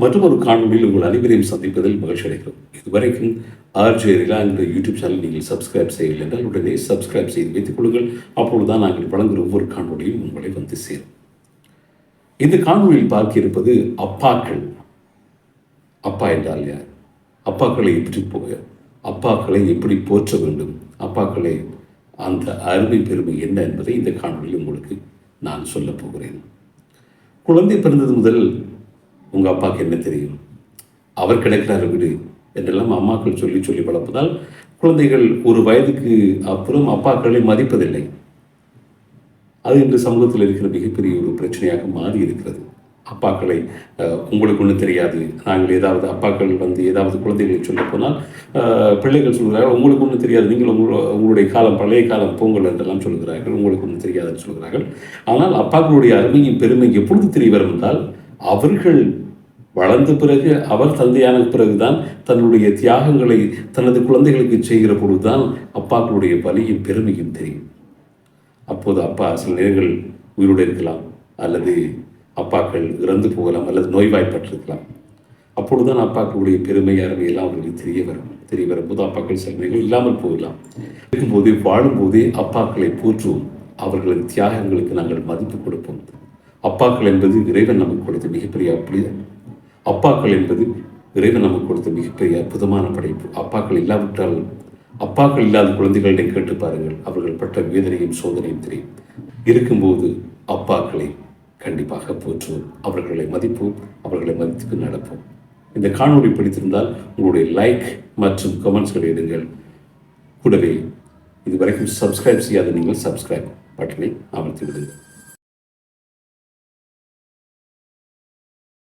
மற்றும் ஒரு காணொலியில் உங்கள் அனைவரையும் சந்திப்பதில் மகிழ்ச்சி அடைகிறோம். இதுவரைக்கும் ஆர்ஜே ரிலா என்ற யூடியூப் சேனல் நீங்கள் சப்ஸ்கிரைப் செய்யவில்லை என்றால் உடனே சப்ஸ்கிரைப் செய்து வைத்துக் கொள்ளுங்கள். அப்பொழுதுதான் நாங்கள் வழங்குகிற ஒவ்வொரு காணொலியும் உங்களை வந்து சேரும். இந்த காணொலியில் பார்க்க இருப்பது அப்பாக்கள். அப்பா என்றால் யார்? அப்பாக்களை அப்பாக்களை எப்படி போற்ற வேண்டும், அப்பாக்களை அந்த அருமை பெருமை என்ன என்பதை இந்த காணொலியில் உங்களுக்கு நான் சொல்ல போகிறேன். குழந்தை பிறந்தது முதல் உங்கள் அப்பாவுக்கு என்ன தெரியும், அவர் கிடைக்கிறார் வீடு என்றெல்லாம் அம்மாக்கள் சொல்லி சொல்லி வளர்ப்பதால் குழந்தைகள் ஒரு வயதுக்கு அப்புறம் அப்பாக்களை மதிப்பதில்லை. அது இன்று சமூகத்தில் இருக்கிற மிகப்பெரிய ஒரு பிரச்சனையாக மாறி இருக்கிறது. அப்பாக்களை உங்களுக்கு ஒன்றும் தெரியாது, நாங்கள் ஏதாவது அப்பாக்கள் வந்து ஏதாவது குழந்தைகளை சொல்ல போனால் பிள்ளைகள் சொல்கிறார்கள் உங்களுக்கு ஒன்றும் தெரியாது, நீங்கள் உங்களுடைய காலம் பழைய காலம் பொங்கல் என்றெல்லாம் சொல்கிறார்கள், உங்களுக்கு ஒன்றும் தெரியாதுன்னு சொல்கிறார்கள். ஆனால் அப்பாக்களுடைய அருமையும் பெருமை எப்பொழுது தெரிய வரும் என்றால் அவர்கள் வளர்ந்த பிறகு, அவர் தந்தையான பிறகுதான் தன்னுடைய தியாகங்களை தனது குழந்தைகளுக்கு செய்கிற பொழுதுதான் அப்பாக்களுடைய வலியும் பெருமையும் தெரியும். அப்போது அப்பா சில நேரங்கள் உயிரோடு இருக்கலாம், அல்லது அப்பாக்கள் இறந்து போகலாம், அல்லது நோய்வாய்ப்பட்டிருக்கலாம். அப்பொழுதுதான் அப்பாக்களுடைய பெருமை அருமையெல்லாம் அவர்களுக்கு தெரிய வரும்போது அப்பாக்கள் சில நேரங்கள் இல்லாமல் போகலாம். இருக்கும்போதே வாழும்போதே அப்பாக்களை போற்றுவோம், அவர்களது தியாகங்களுக்கு நாங்கள் மதிப்பு கொடுப்போம். அப்பாக்கள் என்பது இறைவன் நமக்கு கொடுத்த மிகப்பெரிய அப்பாக்கள் என்பது இறைவன் நமக்கு கொடுத்த மிகப்பெரிய அற்புதமான படைப்பு. அப்பாக்கள் இல்லாவிட்டால், அப்பாக்கள் இல்லாத குழந்தைகளிடம் கேட்டு பாருங்கள், அவர்கள் பட்ட வேதனையும் சோதனையும் தெரியும். இருக்கும்போது அப்பாக்களை கண்டிப்பாக போற்றுவோம், அவர்களை மதிப்போம், அவர்களை மதித்து நடப்போம். இந்த காணொலி பிடித்திருந்தால் உங்களுடைய லைக் மற்றும் கமெண்ட்ஸ்களை எடுங்கள். கூடவே இதுவரைக்கும் சப்ஸ்கிரைப் செய்யாத நீங்கள் சப்ஸ்கிரைப் பட்டனை அமர்த்தி விடுங்கள்.